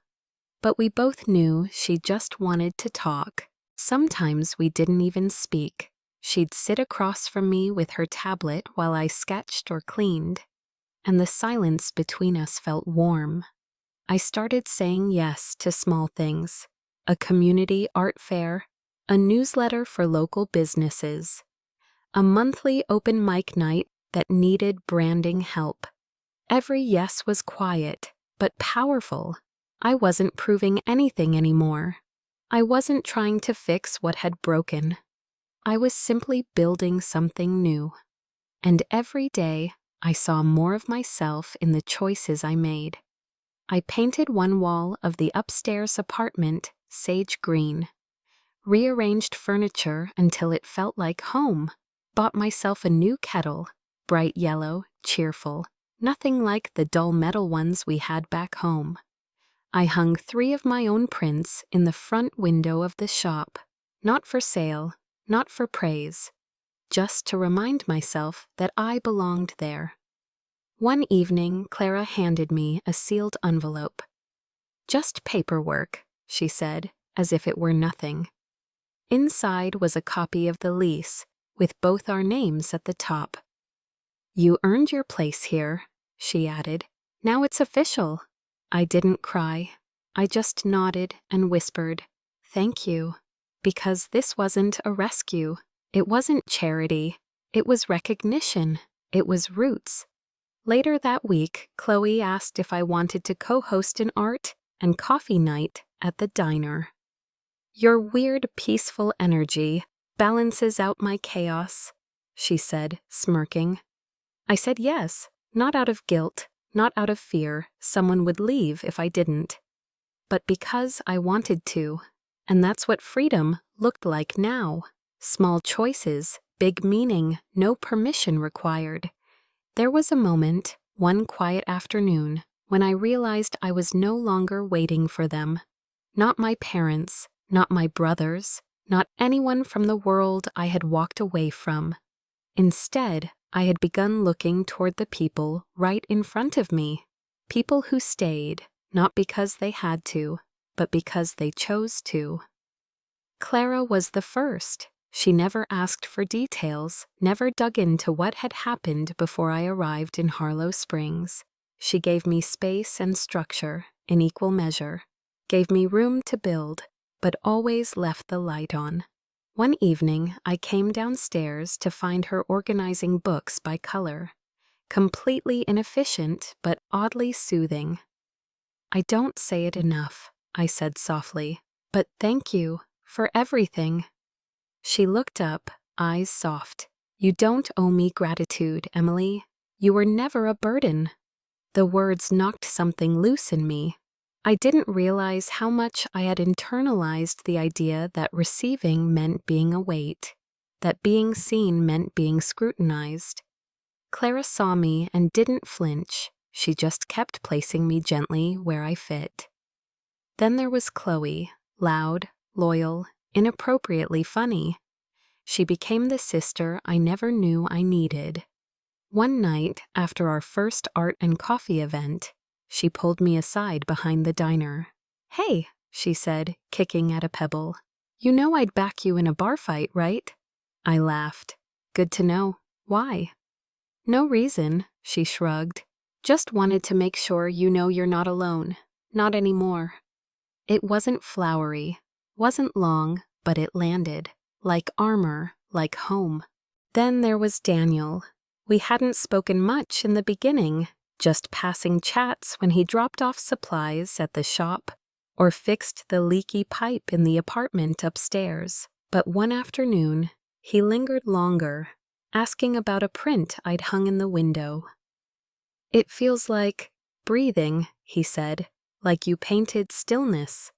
But we both knew she just wanted to talk. Sometimes we didn't even speak. She'd sit across from me with her tablet while I sketched or cleaned, and the silence between us felt warm. I started saying yes to small things. A community art fair, a newsletter for local businesses, a monthly open mic night that needed branding help. Every yes was quiet, but powerful. I wasn't proving anything anymore. I wasn't trying to fix what had broken. I was simply building something new. And every day, I saw more of myself in the choices I made. I painted one wall of the upstairs apartment sage green, rearranged furniture until it felt like home, bought myself a new kettle, bright yellow, cheerful, nothing like the dull metal ones we had back home. I hung 3 of my own prints in the front window of the shop, not for sale, not for praise, just to remind myself that I belonged there. One evening, Clara handed me a sealed envelope. "Just paperwork," she said, as if it were nothing. Inside was a copy of the lease, with both our names at the top. "You earned your place here," she added. "Now it's official." I didn't cry. I just nodded and whispered, "Thank you," because this wasn't a rescue. It wasn't charity. It was recognition. It was roots. Later that week, Chloe asked if I wanted to co-host an art and coffee night at the diner. Your weird, peaceful energy balances out my chaos, she said, smirking. I said yes, not out of guilt, not out of fear someone would leave if I didn't, but because I wanted to. And that's what freedom looked like now. Small choices, big meaning, no permission required. There was a moment, one quiet afternoon, when I realized I was no longer waiting for them. Not my parents, not my brothers, not anyone from the world I had walked away from. Instead, I had begun looking toward the people right in front of me. People who stayed, not because they had to, but because they chose to. Clara was the first. She never asked for details, never dug into what had happened before I arrived in Harlow Springs. She gave me space and structure in equal measure, gave me room to build, but always left the light on. One evening, I came downstairs to find her organizing books by color, completely inefficient but oddly soothing. I don't say it enough, I said softly, but thank you for everything. She looked up, eyes soft. You don't owe me gratitude, Emily. You were never a burden. The words knocked something loose in me. I didn't realize how much I had internalized the idea that receiving meant being a weight, that being seen meant being scrutinized. Clara saw me and didn't flinch. She just kept placing me gently where I fit. Then there was Chloe, loud, loyal, inappropriately funny. She became the sister I never knew I needed. One night, after our first art and coffee event, she pulled me aside behind the diner. Hey, she said, kicking at a pebble. You know I'd back you in a bar fight, right? I laughed. Good to know. Why? No reason, she shrugged. Just wanted to make sure you know you're not alone. Not anymore. It wasn't flowery, wasn't long, but it landed. Like armor, like home. Then there was Daniel. We hadn't spoken much in the beginning, just passing chats when he dropped off supplies at the shop or fixed the leaky pipe in the apartment upstairs. But one afternoon, he lingered longer, asking about a print I'd hung in the window. It feels like breathing, he said, like you painted stillness.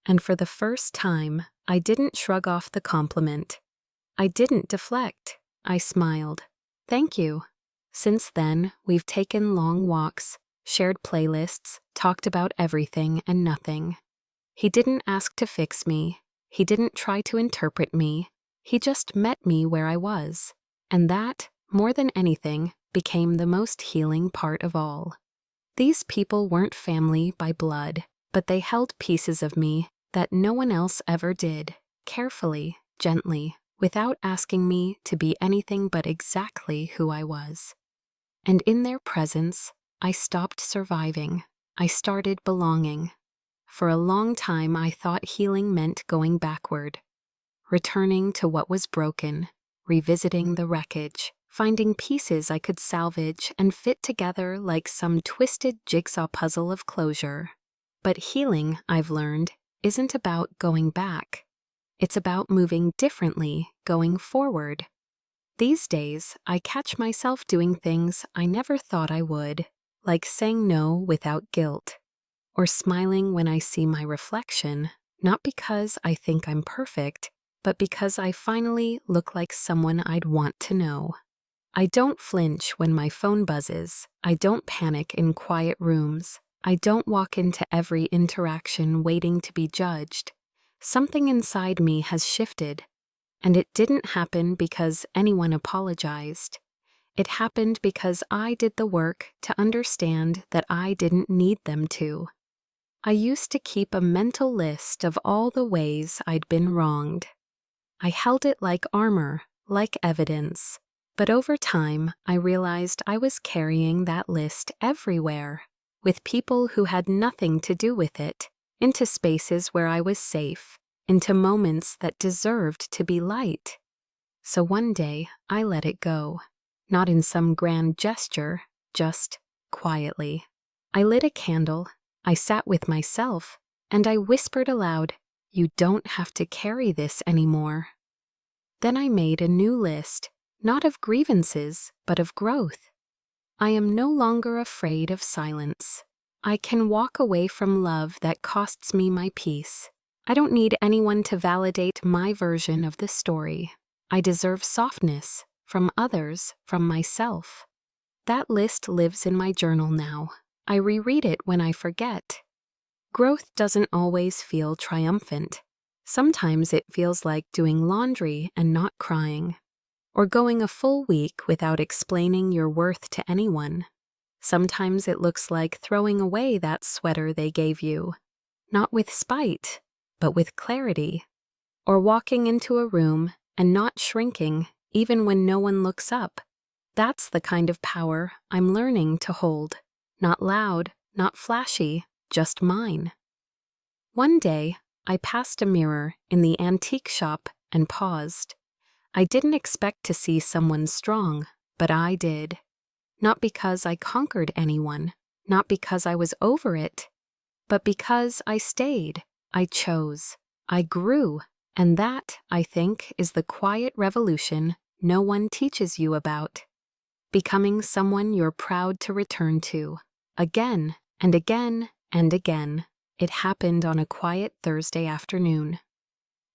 And for the first time, I didn't shrug off the compliment. I didn't deflect. I smiled. Thank you. Since then, we've taken long walks, shared playlists, talked about everything and nothing. He didn't ask to fix me. He didn't try to interpret me. He just met me where I was. And that, more than anything, became the most healing part of all. These people weren't family by blood, but they held pieces of me that no one else ever did, carefully, gently, without asking me to be anything but exactly who I was. And in their presence, I stopped surviving. I started belonging. For a long time, I thought healing meant going backward, returning to what was broken, revisiting the wreckage, finding pieces I could salvage and fit together like some twisted jigsaw puzzle of closure. But healing, I've learned, isn't about going back. It's about moving differently, going forward. These days, I catch myself doing things I never thought I would, like saying no without guilt, or smiling when I see my reflection, not because I think I'm perfect, but because I finally look like someone I'd want to know. I don't flinch when my phone buzzes. I don't panic in quiet rooms. I don't walk into every interaction waiting to be judged. Something inside me has shifted, and it didn't happen because anyone apologized. It happened because I did the work to understand that I didn't need them to. I used to keep a mental list of all the ways I'd been wronged. I held it like armor, like evidence. But over time, I realized I was carrying that list everywhere, with people who had nothing to do with it, into spaces where I was safe, into moments that deserved to be light. So one day, I let it go, not in some grand gesture, just quietly. I lit a candle, I sat with myself, and I whispered aloud, You don't have to carry this anymore. Then I made a new list, not of grievances, but of growth. I am no longer afraid of silence. I can walk away from love that costs me my peace. I don't need anyone to validate my version of the story. I deserve softness from others, from myself. That list lives in my journal now. I reread it when I forget. Growth doesn't always feel triumphant. Sometimes it feels like doing laundry and not crying, or going a full week without explaining your worth to anyone. Sometimes it looks like throwing away that sweater they gave you, not with spite, but with clarity, or walking into a room and not shrinking even when no one looks up. That's the kind of power I'm learning to hold. Not loud, not flashy, just mine. One day, I passed a mirror in the antique shop and paused. I didn't expect to see someone strong, but I did. Not because I conquered anyone, not because I was over it, but because I stayed, I chose, I grew, and that, I think, is the quiet revolution no one teaches you about. Becoming someone you're proud to return to, again and again and again. It happened on a quiet Thursday afternoon.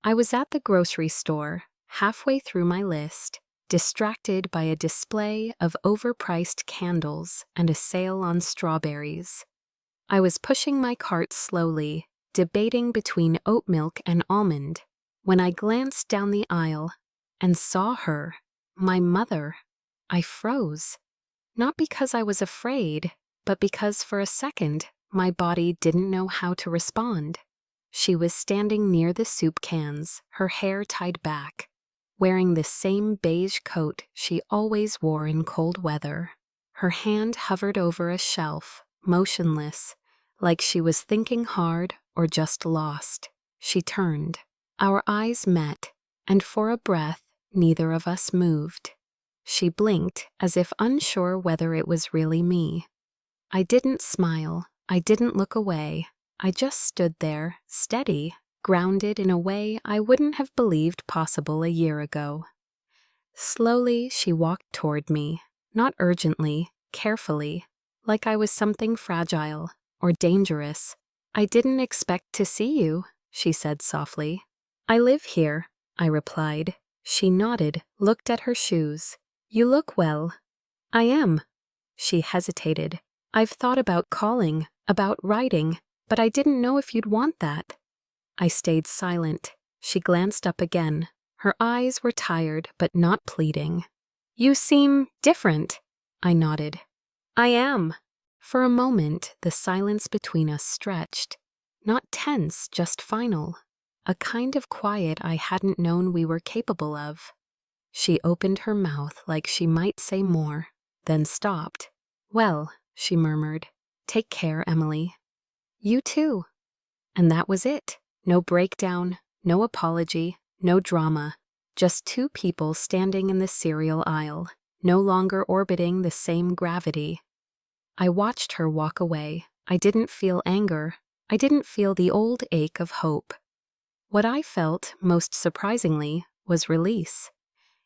I was at the grocery store, halfway through my list, distracted by a display of overpriced candles and a sale on strawberries. I was pushing my cart slowly, debating between oat milk and almond, when I glanced down the aisle and saw her, my mother. I froze, not because I was afraid, but because for a second my body didn't know how to respond. She was standing near the soup cans, her hair tied back, wearing the same beige coat she always wore in cold weather. Her hand hovered over a shelf, motionless, like she was thinking hard or just lost. She turned. Our eyes met, and for a breath, neither of us moved. She blinked as if unsure whether it was really me. I didn't smile. I didn't look away. I just stood there, steady, grounded in a way I wouldn't have believed possible a year ago. Slowly, she walked toward me, not urgently, carefully, like I was something fragile or dangerous. I didn't expect to see you, she said softly. I live here, I replied. She nodded, looked at her shoes. You look well. I am. She hesitated. I've thought about calling, about writing, but I didn't know if you'd want that. I stayed silent. She glanced up again. Her eyes were tired, but not pleading. You seem different, I nodded. I am. For a moment, the silence between us stretched. Not tense, just final. A kind of quiet I hadn't known we were capable of. She opened her mouth like she might say more, then stopped. Well, she murmured, take care, Emily. You too. And that was it. No breakdown, no apology, no drama. Just two people standing in the cereal aisle, no longer orbiting the same gravity. I watched her walk away. I didn't feel anger. I didn't feel the old ache of hope. What I felt, most surprisingly, was release.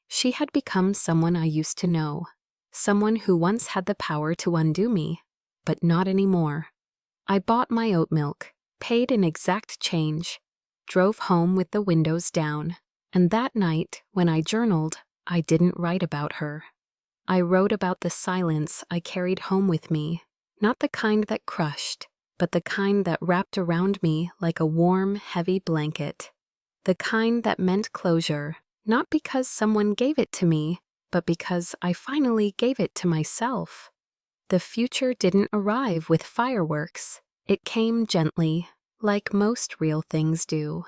She had become someone I used to know, someone who once had the power to undo me, but not anymore. I bought my oat milk, paid in exact change, drove home with the windows down, and that night, when I journaled, I didn't write about her. I wrote about the silence I carried home with me, not the kind that crushed, but the kind that wrapped around me like a warm, heavy blanket. The kind that meant closure, not because someone gave it to me, but because I finally gave it to myself. The future didn't arrive with fireworks. It came gently, like most real things do.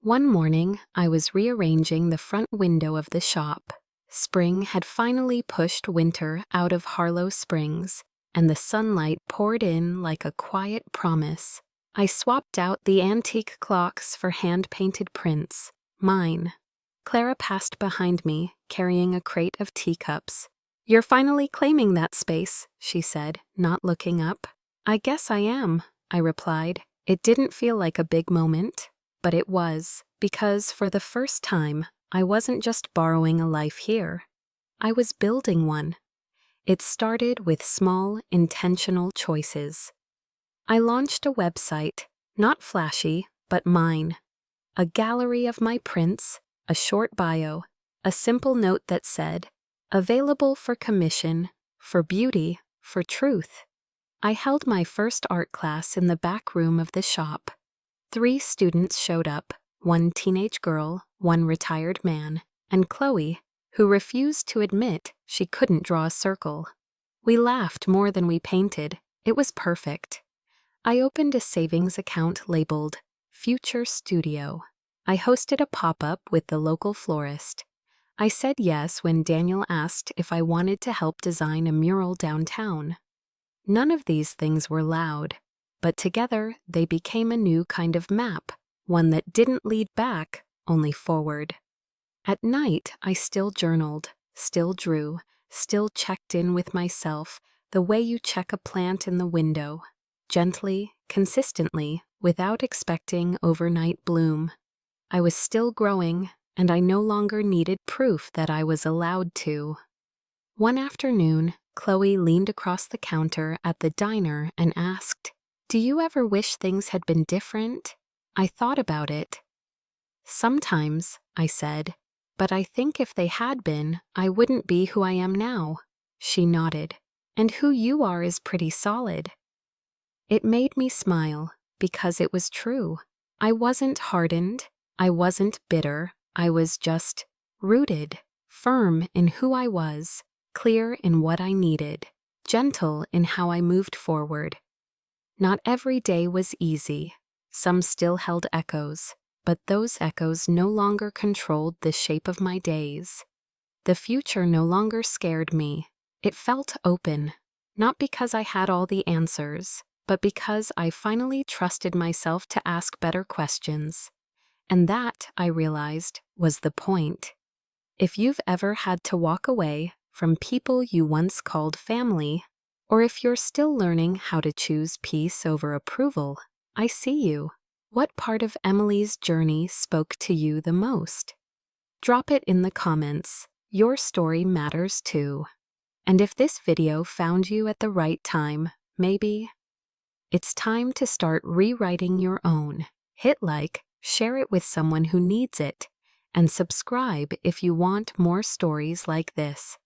One morning, I was rearranging the front window of the shop. Spring had finally pushed winter out of Harlow Springs, and the sunlight poured in like a quiet promise. I swapped out the antique clocks for hand-painted prints, mine. Clara passed behind me, carrying a crate of teacups. You're finally claiming that space, she said, not looking up. I guess I am, I replied. It didn't feel like a big moment. But it was, because for the first time, I wasn't just borrowing a life here. I was building one. It started with small, intentional choices. I launched a website, not flashy, but mine. A gallery of my prints, a short bio, a simple note that said, "Available for commission, for beauty, for truth." I held my first art class in the back room of the shop. 3 students showed up, 1 teenage girl, 1 retired man, and Chloe, who refused to admit she couldn't draw a circle. We laughed more than we painted. It was perfect. I opened a savings account labeled Future Studio. I hosted a pop-up with the local florist. I said yes when Daniel asked if I wanted to help design a mural downtown. None of these things were loud, but together they became a new kind of map, one that didn't lead back, only forward. At night, I still journaled, still drew, still checked in with myself, the way you check a plant in the window, gently, consistently, without expecting overnight bloom. I was still growing, and I no longer needed proof that I was allowed to. One afternoon, Chloe leaned across the counter at the diner and asked, "Do you ever wish things had been different?" I thought about it. "Sometimes," I said, "but I think if they had been, I wouldn't be who I am now." She nodded. "And who you are is pretty solid." It made me smile, because it was true. I wasn't hardened, I wasn't bitter, I was just rooted, firm in who I was, clear in what I needed, gentle in how I moved forward. Not every day was easy. Some still held echoes, but those echoes no longer controlled the shape of my days. The future no longer scared me. It felt open, not because I had all the answers, but because I finally trusted myself to ask better questions. And that, I realized, was the point. If you've ever had to walk away from people you once called family, or if you're still learning how to choose peace over approval, I see you. What part of Emily's journey spoke to you the most? Drop it in the comments. Your story matters too. And if this video found you at the right time, maybe it's time to start rewriting your own. Hit like, share it with someone who needs it, and subscribe if you want more stories like this.